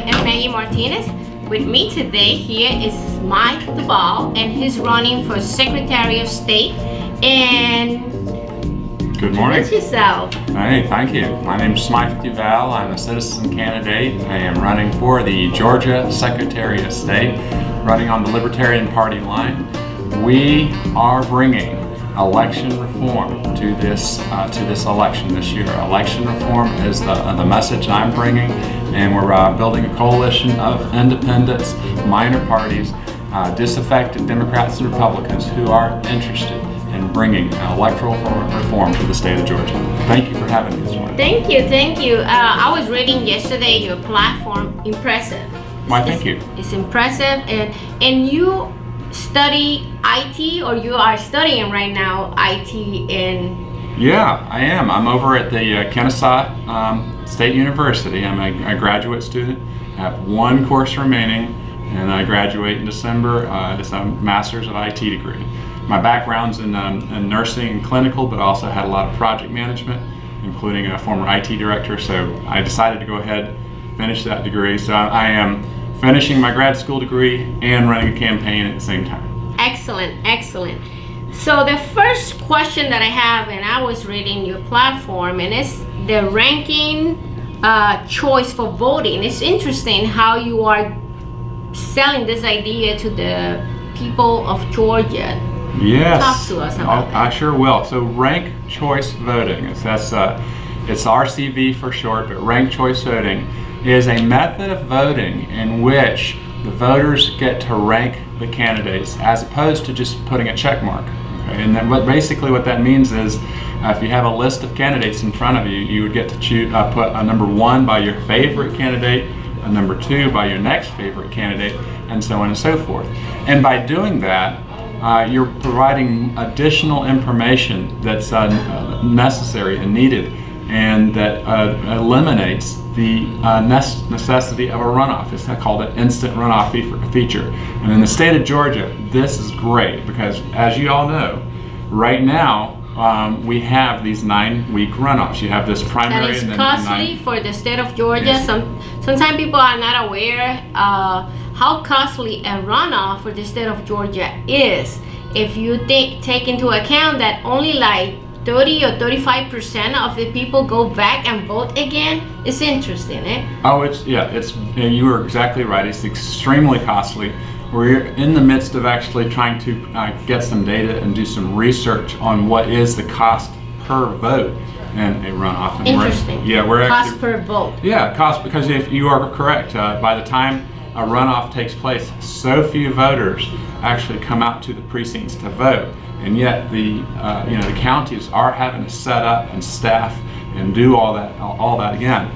am Maggie Martinez. With me today here is Smythe DuVal, and he's running for Secretary of State. And good morning. Introduce yourself. Hey, thank you. My name is Smythe DuVal. I'm a citizen candidate. I am running for the Georgia Secretary of State, running on the Libertarian Party line. We are bringing election reform to this election this year. Election reform is the message I'm bringing, and we're building a coalition of independents, minor parties, disaffected Democrats and Republicans who are interested in bringing electoral reform to the state of Georgia. Thank you for having me this morning. Thank you, thank you. I was reading yesterday your platform. Impressive. Why, thank you. It's impressive, and you study IT, or you are studying right now IT in? Yeah, I am. I'm over at the Kennesaw State University. I'm a graduate student. I have one course remaining, and I graduate in December. It's a Master's of IT degree. My background's in nursing and clinical, but I also had a lot of project management, including a former IT director, so I decided to go ahead and finish that degree. So I am finishing my grad school degree and running a campaign at the same time. Excellent, excellent. So the first question that I have, and I was reading your platform, and it's the ranking choice for voting. It's interesting how you are selling this idea to the people of Georgia. Yes, talk to us about that. I sure will. So ranked choice voting, it's RCV for short, but ranked choice voting is a method of voting in which the voters get to rank the candidates as opposed to just putting a check mark. Okay? And then basically what that means is if you have a list of candidates in front of you, you would get to choose, put a number 1 by your favorite candidate, a number 2 by your next favorite candidate, and so on and so forth. And by doing that, you're providing additional information that's necessary and needed, and that eliminates the necessity of a runoff. It's called an instant runoff feature. And in the state of Georgia, this is great because, as you all know, right now we have these 9-week runoffs. You have this primary. That is and then costly for the state of Georgia. Yes. Sometimes people are not aware how costly a runoff for the state of Georgia is. If you take into account that only like 30 or 35% of the people go back and vote again, it's interesting, eh? Oh, you are exactly right. It's extremely costly. We're in the midst of actually trying to get some data and do some research on what is the cost per vote in a runoff. And interesting. We're cost per vote. Yeah, cost, because if you are correct, by the time a runoff takes place, so few voters actually come out to the precincts to vote. And yet the counties are having to set up and staff and do all that again.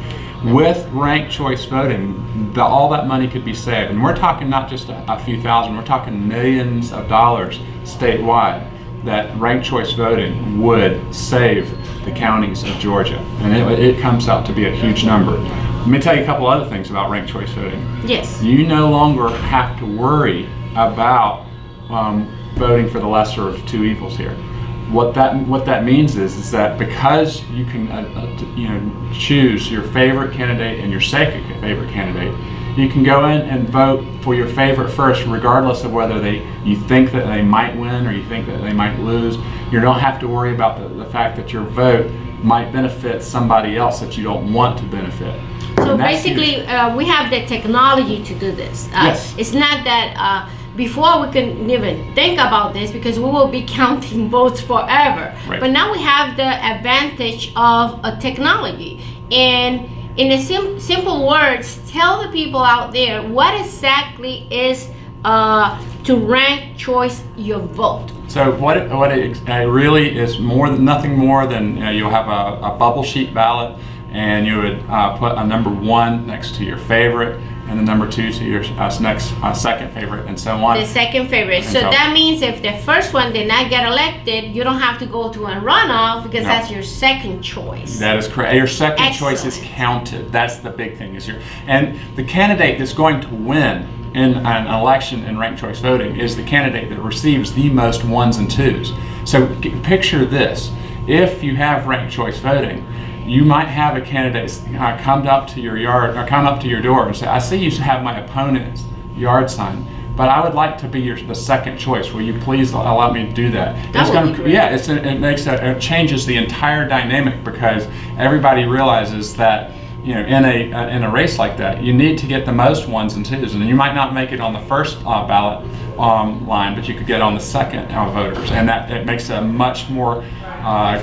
With ranked choice voting, all that money could be saved. And we're talking not just a few thousand, we're talking millions of dollars statewide that ranked choice voting would save the counties of Georgia. And it comes out to be a huge number. Let me tell you a couple other things about ranked choice voting. Yes. You no longer have to worry about voting for the lesser of two evils here. What that means is that because you can choose your favorite candidate and your second favorite candidate, you can go in and vote for your favorite first, regardless of whether you think that they might win or you think that they might lose. You don't have to worry about the fact that your vote might benefit somebody else that you don't want to benefit. So basically, we have the technology to do this. Yes. It's not that before we couldn't even think about this because we will be counting votes forever. Right. But now we have the advantage of a technology. And in a simple words, tell the people out there what exactly is to rank choice your vote. So what it really is nothing more than you'll have a bubble sheet ballot, and you would put a number 1 next to your favorite, and the number 2 to your next second favorite, and so on. The second favorite. So that means if the first one did not get elected, you don't have to go to a runoff because that's your second choice. That is correct. Your second Excellent. choice is counted. That's the big thing. And the candidate that's going to win in an election in ranked choice voting is the candidate that receives the most 1s and 2s. So picture this. If you have ranked choice voting, you might have a candidate come up to your yard or come up to your door and say, "I see you have my opponent's yard sign, but I would like to be the second choice. Will you please allow me to do that?" That would be great. Yeah, it changes the entire dynamic, because everybody realizes that, you know, in a race like that, you need to get the most ones and twos, and you might not make it on the first ballot line, but you could get on the second voters, and that it makes a much more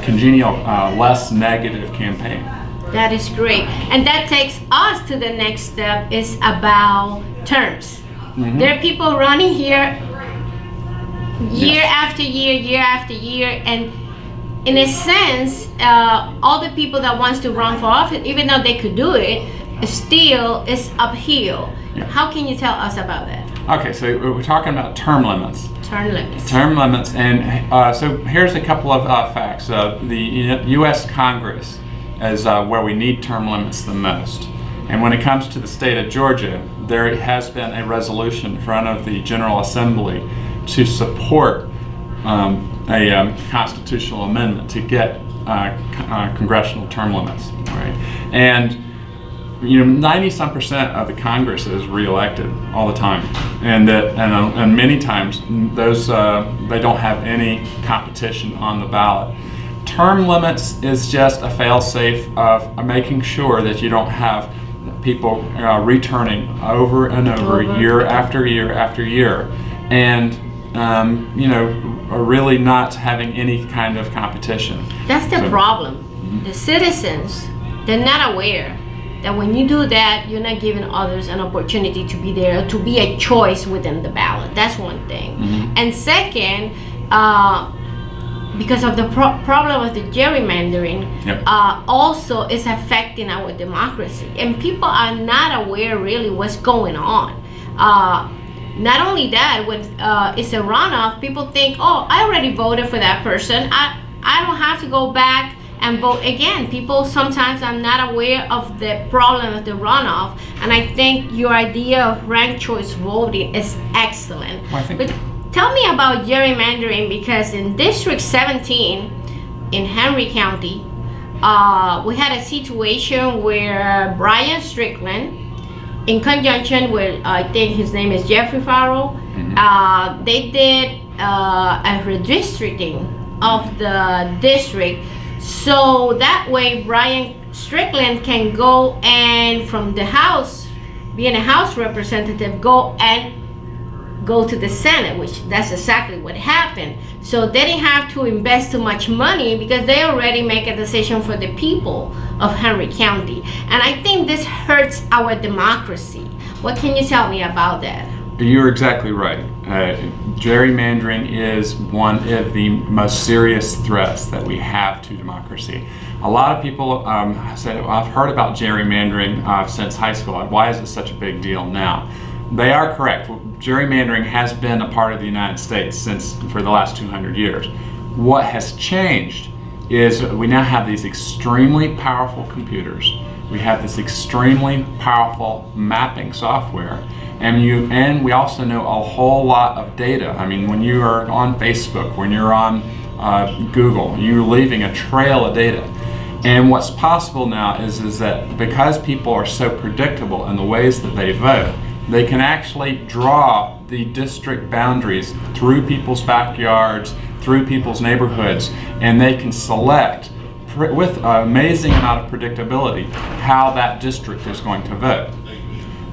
congenial, less negative campaign. That is great, and that takes us to the next step, is about terms. Mm-hmm. There are people running here year Yes. after year after year, and in a sense, all the people that wants to run for office, even though they could do it, still is uphill. Yeah. How can you tell us about that? Okay, so we're talking about term limits. Term limits. Term limits, and so here's a couple of facts. The U.S. Congress is where we need term limits the most. And when it comes to the state of Georgia, there has been a resolution in front of the General Assembly to support a constitutional amendment to get congressional term limits, right? And you know, 90-some% of the Congress is reelected all the time, and many times those they don't have any competition on the ballot. Term limits is just a fail-safe of making sure that you don't have people returning over and over, year after year after year, and you know, are really not having any kind of competition. That's the problem. The citizens, they're not aware that when you do that, you're not giving others an opportunity to be there, to be a choice within the ballot. That's one thing. And second, because of the problem of the gerrymandering, also is affecting our democracy, and people are not aware really what's going on. Not only that, when it's a runoff, people think, "Oh, I already voted for that person. I don't have to go back and vote again." People sometimes are not aware of the problem of the runoff, and I think your idea of ranked choice voting is excellent. Well, I think but tell me about gerrymandering, because in District 17 in Henry County, we had a situation where Brian Strickland, in conjunction with, I think his name is Jeffrey Farrell, they did a redistricting of the district, so that way Brian Strickland can go and from the House, being a House representative, go to the Senate, which that's exactly what happened. So they didn't have to invest too much money because they already make a decision for the people of Henry County. And I think this hurts our democracy. What can you tell me about that? You're exactly right. Gerrymandering is one of the most serious threats that we have to democracy. A lot of people said, "I've heard about gerrymandering since high school. Why is it such a big deal now?" They are correct. Gerrymandering has been a part of the United States for the last 200 years. What has changed is we now have these extremely powerful computers. We have this extremely powerful mapping software, and we also know a whole lot of data. I mean, when you are on Facebook, when you're on Google, you're leaving a trail of data. And what's possible now is that because people are so predictable in the ways that they vote, they can actually draw the district boundaries through people's backyards, through people's neighborhoods, and they can select with an amazing amount of predictability how that district is going to vote.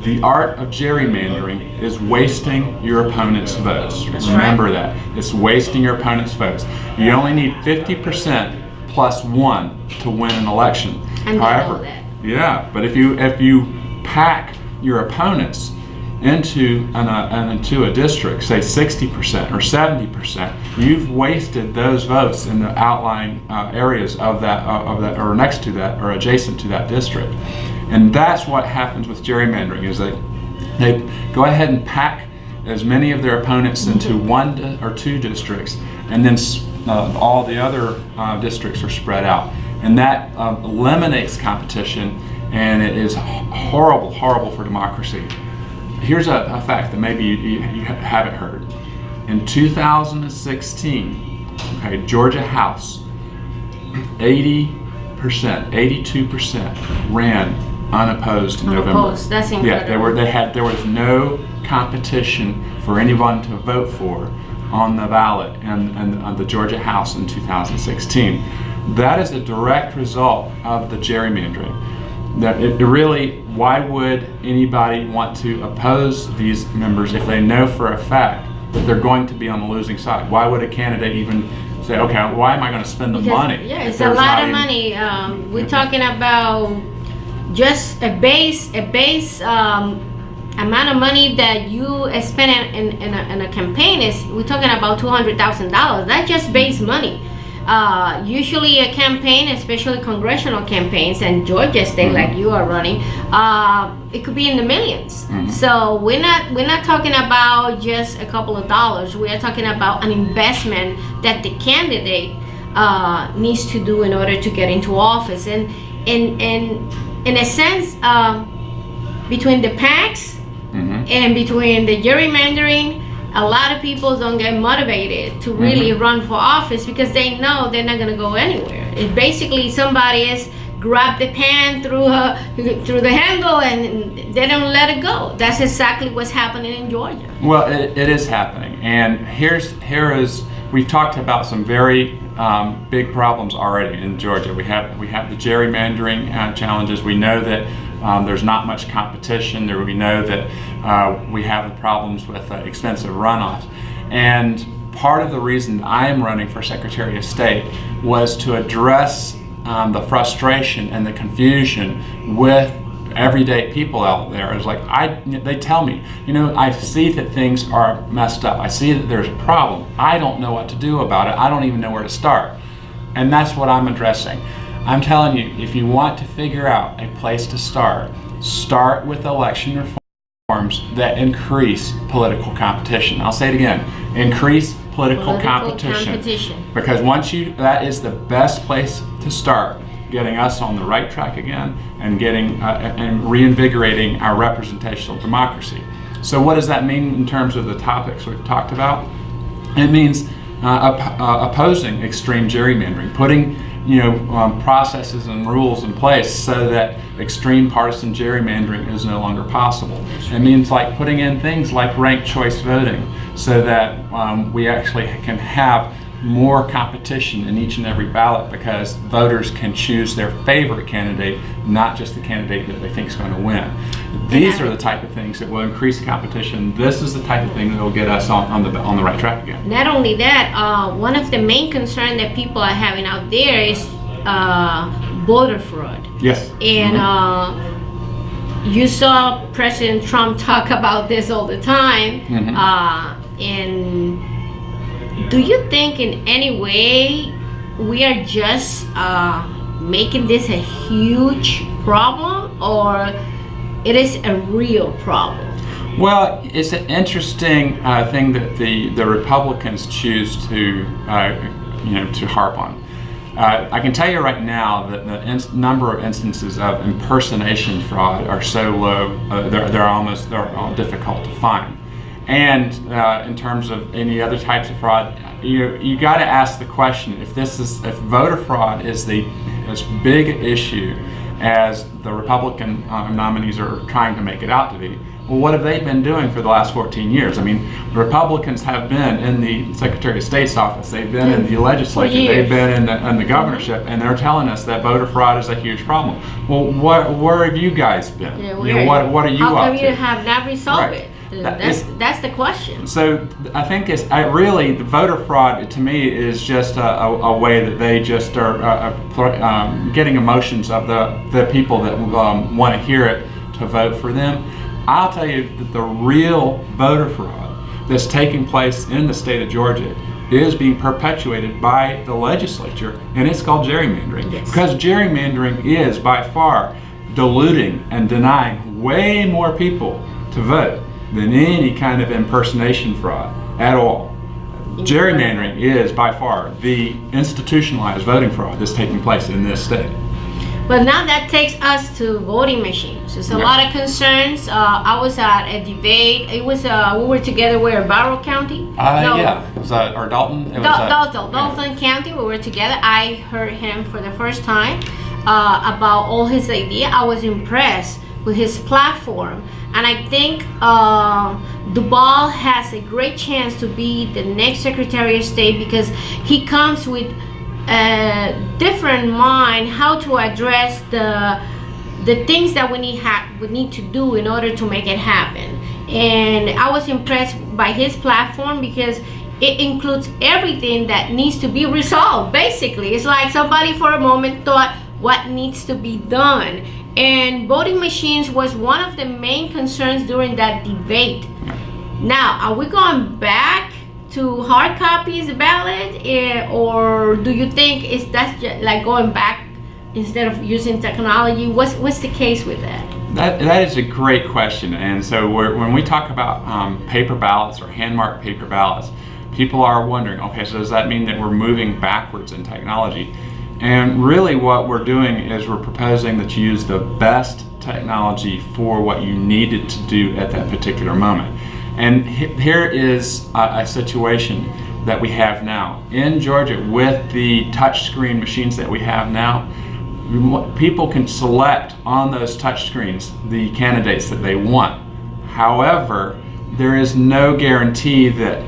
The art of gerrymandering is wasting your opponent's votes. Remember that. It's wasting your opponent's votes. You only need 50% plus 1 to win an election. And however, know that. yeah, but if you pack your opponents into a district, say 60% or 70%, you've wasted those votes in the outlying areas of that, or next to that, or adjacent to that district. And that's what happens with gerrymandering, is they go ahead and pack as many of their opponents into 1 or 2 districts, and then all the other districts are spread out. And that eliminates competition, and it is horrible for democracy. Here's a fact that maybe you haven't heard. In 2016, Georgia House, 80% 82% ran unopposed in November. Unopposed. That's incredible. Yeah, there was no competition for anyone to vote for on the ballot and on the Georgia House in 2016. That is a direct result of the gerrymandering. That it really, why would anybody want to oppose these members if they know for a fact that they're going to be on the losing side? Why would a candidate even say, okay, why am I going to spend the money? Yeah, it's a lot of money. We're talking about just a base amount of money that you spend in a campaign is, we're talking about $200,000. That's just base money. Usually a campaign, especially congressional campaigns and Georgia state like you are running, it could be in the millions. So we're not talking about just a couple of dollars. We are talking about an investment that the candidate needs to do in order to get into office. And in a sense, between the PACs and between the gerrymandering, a lot of people don't get motivated to really run for office because they know they're not going to go anywhere. It basically, somebody is grab the pan through the handle and they don't let it go. That's exactly what's happening in Georgia. Well, it is happening, and here is we've talked about some very big problems already in Georgia. We have the gerrymandering challenges. We know that there's not much competition. We know that we have the problems with expensive runoffs. And part of the reason I am running for Secretary of State was to address the frustration and the confusion with everyday people out there. It's like they tell me, I see that things are messed up. I see that there's a problem. I don't know what to do about it. I don't even know where to start. And that's what I'm addressing. I'm telling you, if you want to figure out a place to start with election reforms that increase political competition. I'll say it again, increase political competition. Because that is the best place to start getting us on the right track again and and reinvigorating our representational democracy. So what does that mean in terms of the topics we've talked about? It means opposing extreme gerrymandering, putting processes and rules in place so that extreme partisan gerrymandering is no longer possible. It means like putting in things like ranked choice voting so that we actually can have more competition in each and every ballot because voters can choose their favorite candidate, not just the candidate that they think is going to win. These are the type of things that will increase competition. This is the type of thing that will get us on the right track again. Not only that, one of the main concerns that people are having out there is voter fraud. Yes. And you saw President Trump talk about this all the time. And do you think in any way we are just making this a huge problem, or it is a real problem? Well, it's an interesting thing that the Republicans choose to harp on. I can tell you right now that the number of instances of impersonation fraud are so low, they're almost difficult to find. And in terms of any other types of fraud, you got to ask the question: if voter fraud is as big an issue as the Republican nominees are trying to make it out to be, well, what have they been doing for the last 14 years? I mean, Republicans have been in the Secretary of State's office, they've been in the legislature, they've been in the governorship, and they're telling us that voter fraud is a huge problem. Well, where have you guys been? What are you up to? How come you have not resolved it? That's the question. So I think really the voter fraud to me is just a way that they just are getting emotions of the people that want to hear it to vote for them. I'll tell you that the real voter fraud that's taking place in the state of Georgia is being perpetuated by the legislature, and it's called gerrymandering. Yes. Because gerrymandering is by far diluting and denying way more people to vote than any kind of impersonation fraud at all. Gerrymandering is by far the institutionalized voting fraud that's taking place in this state. But now that takes us to voting machines. There's a lot of concerns. I was at a debate. It was we were together. Where Barrow County? Yeah, it was or Dalton. It was Dalton County. We were together. I heard him for the first time. about all his idea. I was impressed with his platform, and I think DuVal has a great chance to be the next Secretary of State because he comes with a different mind how to address the things that we need to do in order to make it happen. And I was impressed by his platform because it includes everything that needs to be resolved. Basically, it's like somebody for a moment thought what needs to be done. And voting machines was one of the main concerns during that debate. Now, are we going back to hard copies ballot, or do you think that's just like going back instead of using technology? What's the case with that? That is a great question. And so when we talk about paper ballots or hand-marked paper ballots, people are wondering, okay, so does that mean that we're moving backwards in technology? And really what we're doing is we're proposing that you use the best technology for what you needed to do at that particular moment. And here is a situation that we have now. In Georgia, with the touchscreen machines that we have now, people can select on those touch screens the candidates that they want. However, there is no guarantee that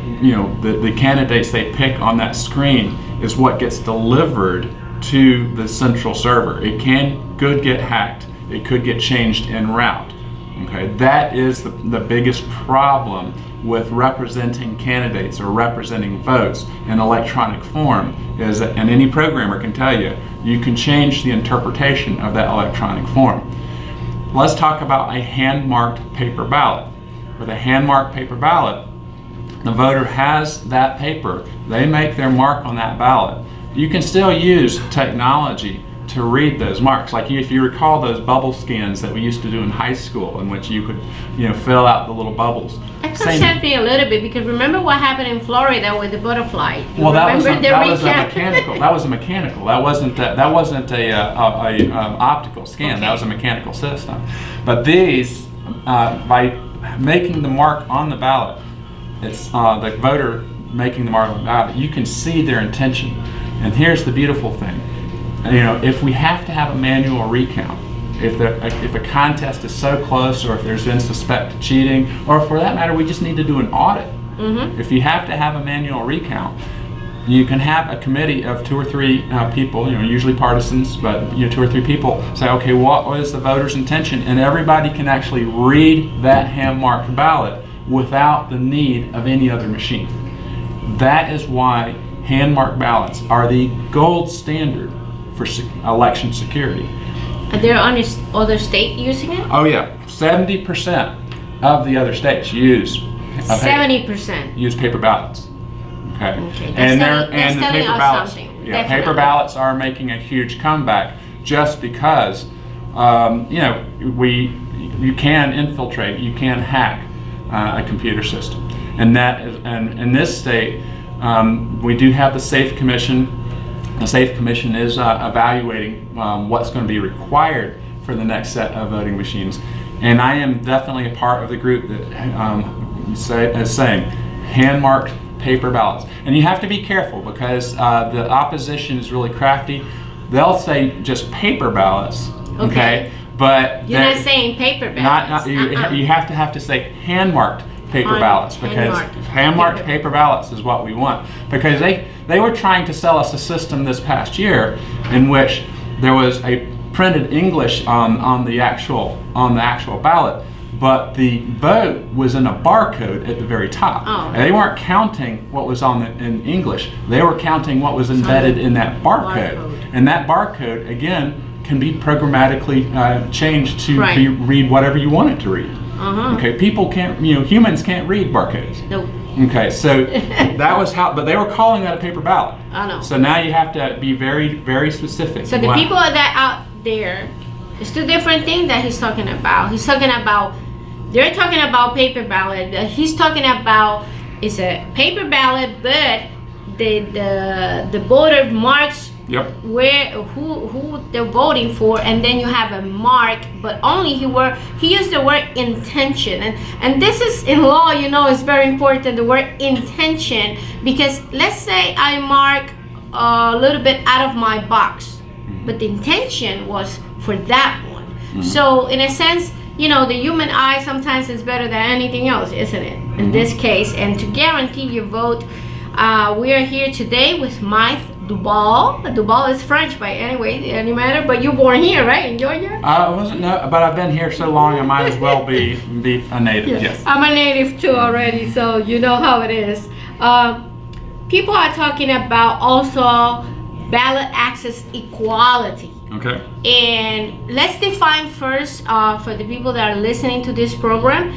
the candidates they pick on that screen is what gets delivered to the central server. It could get hacked. It could get changed en route. Okay, that is the biggest problem with representing candidates or representing votes in electronic form, is that, and any programmer can tell you, you can change the interpretation of that electronic form. Let's talk about a hand-marked paper ballot. With a hand-marked paper ballot, the voter has that paper. They make their mark on that ballot. You can still use technology to read those marks. Like if you recall those bubble scans that we used to do in high school, in which you could, fill out the little bubbles. That concerns me a little bit because remember what happened in Florida with the butterfly. Well, that was a mechanical. That was a mechanical. That wasn't a optical scan. That was a mechanical system. But these, by making the mark on the ballot, it's the voter making the mark on the ballot. You can see their intention. And here's the beautiful thing. If we have to have a manual recount, if a contest is so close, or if there's been suspected cheating, or for that matter, we just need to do an audit. Mm-hmm. If you have to have a manual recount, you can have a committee of 2 or 3 people, usually partisans, but 2 or 3 people say, okay, what was the voter's intention? And everybody can actually read that hand-marked ballot without the need of any other machine. That is why hand-marked ballots are the gold standard for election security. Are there other states using it? Oh yeah, 70% of the other states use 70% use paper ballots. Okay, and the paper ballots. Paper ballots are making a huge comeback just because you can infiltrate, you can hack a computer system, and that is, and in this state we do have the Safe Commission. The Safe Commission is evaluating what's going to be required for the next set of voting machines, and I am definitely a part of the group that is saying hand-marked paper ballots. And you have to be careful because the opposition is really crafty. They'll say just paper ballots, okay? But you're not saying paper ballots. You have to say hand-marked paper ballots, because hand-marked paper ballots is what we want, because they were trying to sell us a system this past year in which there was a printed English on the actual ballot, but the vote was in a barcode at the very top. And they weren't counting what was in English. They were counting what was embedded in that barcode. And that barcode, again, can be programmatically changed to read whatever you want it to read. Okay, people can't, humans can't read barcodes. Nope. Okay, so that was how, but they were calling that a paper ballot. I know. So now you have to be very, very specific. So the people that out there, it's 2 different things that he's talking about. They're talking about paper ballot. He's talking about it's a paper ballot, but the voter marks who they're voting for, and then you have a mark, but only he used the word intention, and this is in law, it's very important, the word intention, because let's say I mark a little bit out of my box, but the intention was for that one. So in a sense, you know, the human eye sometimes is better than anything else, isn't it? In this case, and to guarantee your vote, we are here today with Smythe DuVal. DuVal is French by any matter, but you're born here, right, in Georgia? I wasn't, no, but I've been here so long, I might as well be a native. Yes. I'm a native too already, so you know how it is. People are talking about also ballot access equality. Okay. And let's define first, for the people that are listening to this program,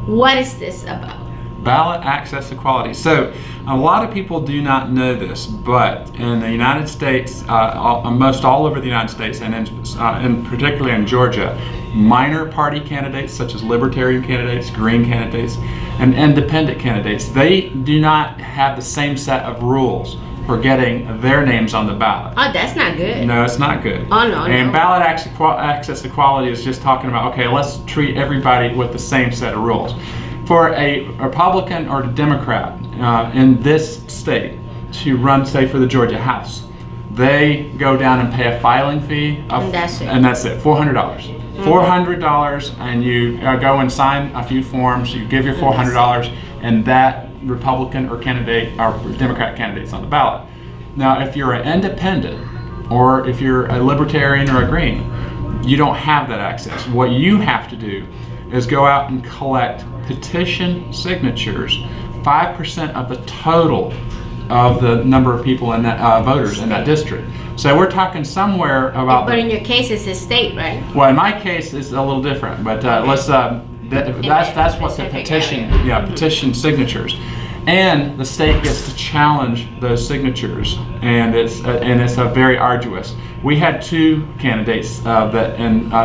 what is this about? Ballot access equality. So a lot of people do not know this, but in the United States, most all over the United States, and in particularly in Georgia, minor party candidates such as libertarian candidates, green candidates, and independent candidates, they do not have the same set of rules for getting their names on the ballot. Oh, that's not good. No, it's not good. Oh, no. And ballot access equality is just talking about, okay, let's treat everybody with the same set of rules. For a Republican or a Democrat in this state to run, say, for the Georgia House, they go down and pay a filing fee of, and that's it, $400. $400, and you go and sign a few forms. You give your $400, and that Republican or candidate or Democrat candidate's on the ballot. Now, if you're an independent or if you're a libertarian or a green, you don't have that access. What you have to do is go out and collect petition signatures, 5% of the total of the number of people in that voters in that district. So we're talking somewhere about. But in your case, it's a state, right? Well, in my case, it's a little different. But let's. That's what the petition. Area. Yeah, petition signatures, and the state gets to challenge those signatures, and it's very arduous. We had two candidates that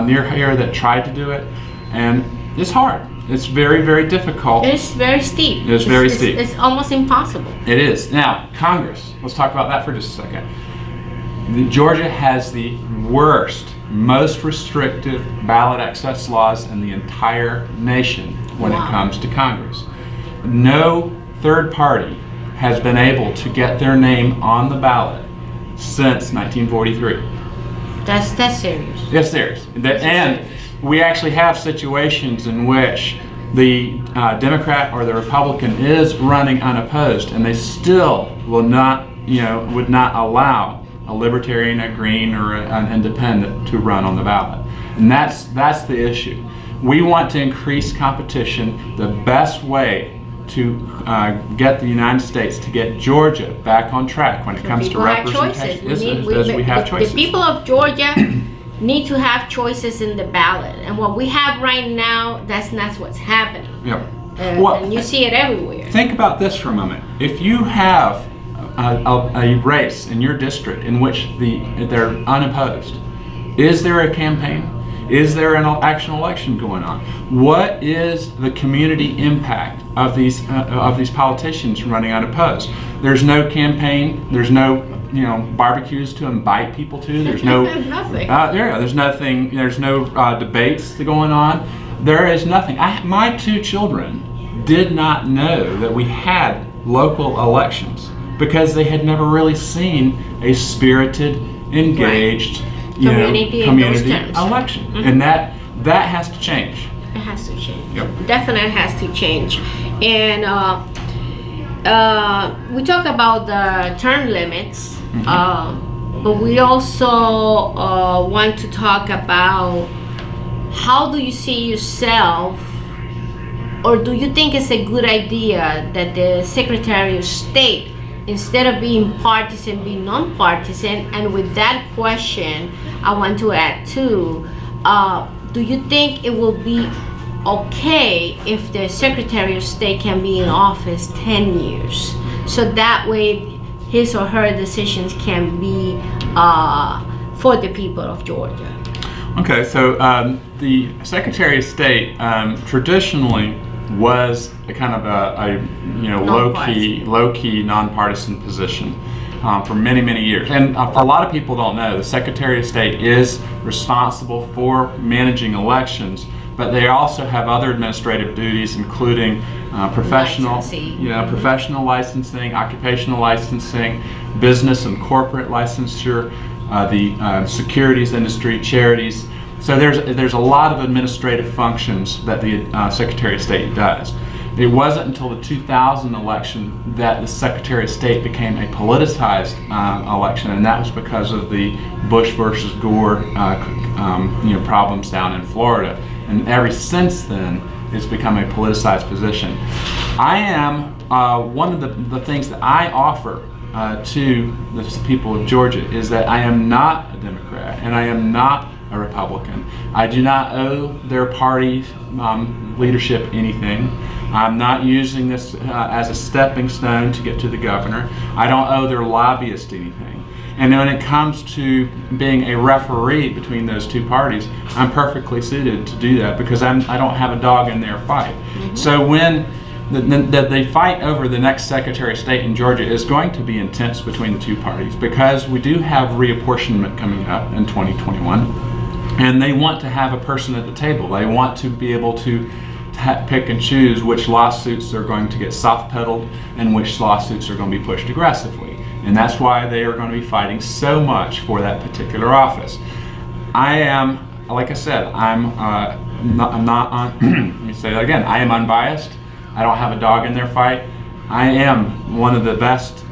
near here that tried to do it, and it's hard. It's very, very difficult. It's very steep. It's very steep. It's almost impossible. It is. Now, Congress. Let's talk about that for just a second. Georgia has the worst, most restrictive ballot access laws in the entire nation when it comes to Congress. No third party has been able to get their name on the ballot since 1943. That's serious. It's serious. And we actually have situations in which the Democrat or the Republican is running unopposed, and they still will not, would not allow a libertarian, a green, or an independent to run on the ballot. And that's the issue. We want to increase competition. The best way to get the United States to get Georgia back on track when it comes to representation is we have choices. The people of Georgia need to have choices in the ballot, and what we have right now, that's not what's happening. Yep. And you see it everywhere. Think about this for a moment. If you have a race in your district in which they're unopposed, is there a campaign? Is there an actual election going on? What is the community impact of these politicians running unopposed? There's no campaign. There's no barbecues to invite people to. There's no nothing. There's nothing. There's no debates going on. There is nothing. My two children did not know that we had local elections because they had never really seen a spirited, engaged, community election, and that has to change. It has to change. Yep. Definitely has to change. And we talk about the term limits, but we also want to talk about how do you see yourself, or do you think it's a good idea that the Secretary of State, instead of being partisan, be non-partisan? And with that question, I want to add too, do you think it will be okay if the Secretary of State can be in office 10 years? So that way his or her decisions can be for the people of Georgia. Okay, so the Secretary of State traditionally was a kind of a low-key, nonpartisan position for many years. And a lot of people don't know the Secretary of State is responsible for managing elections, but they also have other administrative duties, including professional licensing, occupational licensing, business and corporate licensure, the securities industry, charities. So there's a lot of administrative functions that the Secretary of State does. It wasn't until the 2000 election that the Secretary of State became a politicized election, and that was because of the Bush versus Gore problems down in Florida. And ever since then, it's become a politicized position. I am one of the things that I offer to the people of Georgia is that I am not a Democrat and I am not a Republican. I do not owe their party leadership anything. I'm not using this as a stepping stone to get to the governor. I don't owe their lobbyists anything. And when it comes to being a referee between those two parties, I'm perfectly suited to do that because I don't have a dog in their fight. Mm-hmm. So when the fight over the next Secretary of State in Georgia is going to be intense between the two parties because we do have reapportionment coming up in 2021, and they want to have a person at the table. They want to be able to pick and choose which lawsuits are going to get soft pedaled and which lawsuits are going to be pushed aggressively. And that's why they are going to be fighting so much for that particular office. I am, like I said, I'm not on, let me say that again, I am unbiased. I don't have a dog in their fight. I am one of the best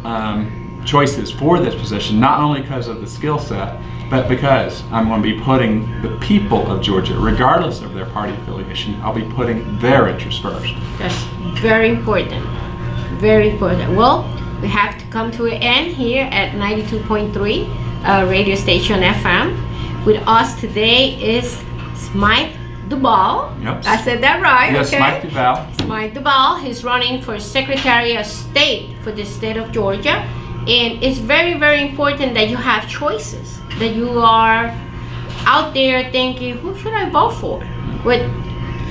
choices for this position, not only because of the skill set, but because I'm going to be putting the people of Georgia, regardless of their party affiliation, I'll be putting their interests first. That's very important. Very important. Well, we have to come to an end here at 92.3 radio station FM. With us today is Smythe DuVal. Yep. I said that right. Yes, okay. Smythe DuVal. Smythe DuVal. He's running for Secretary of State for the state of Georgia. And it's very, very important that you have choices, that you are out there thinking, who should I vote for? But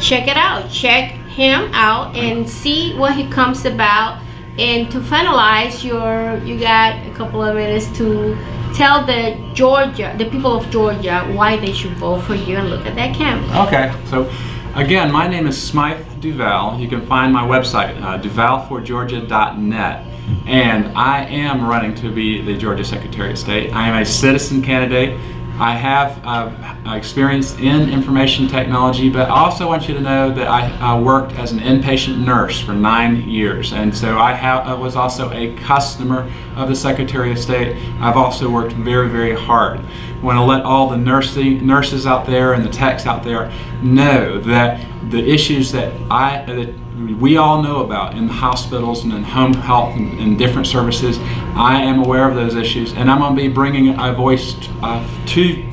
check it out. Check him out and see what he comes about. And to finalize you got a couple of minutes to tell the people of Georgia why they should vote for you, and look at that camera. Okay, so again, my name is Smythe DuVal. You can find my website, duvalforgeorgia.net. And I am running to be the Georgia Secretary of State. I am a citizen candidate. I have experience in information technology, but I also want you to know that I worked as an inpatient nurse for 9 years, and so I was also a customer of the Secretary of State. I've also worked very, very hard. I want to let all the nurses out there and the techs out there know that the issues that we all know about in the hospitals and in home health and different services, I am aware of those issues, and I'm going to be bringing a voice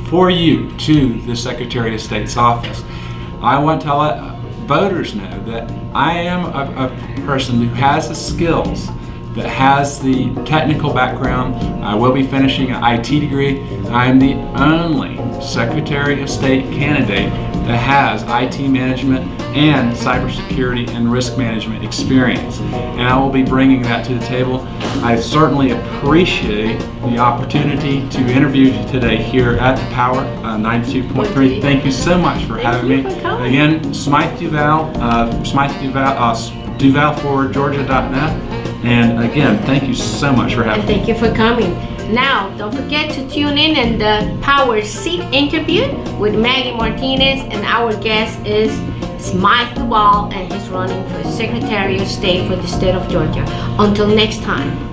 for you to the Secretary of State's office. I want to let voters know that I am a person who has the skills, that has the technical background. I will be finishing an IT degree. I am the only Secretary of State candidate that has IT management and cybersecurity and risk management experience. And I will be bringing that to the table. I certainly appreciate the opportunity to interview you today here at the Power 92.3. Thank you so much for having me. Again, Smythe DuVal, duvalforgeorgia.net. And again, thank you so much for having me. Thank you for coming. Now, don't forget to tune in the Power Seat interview with Maggy Martinez, and our guest is Smythe DuVal, and he's running for Secretary of State for the state of Georgia. Until next time.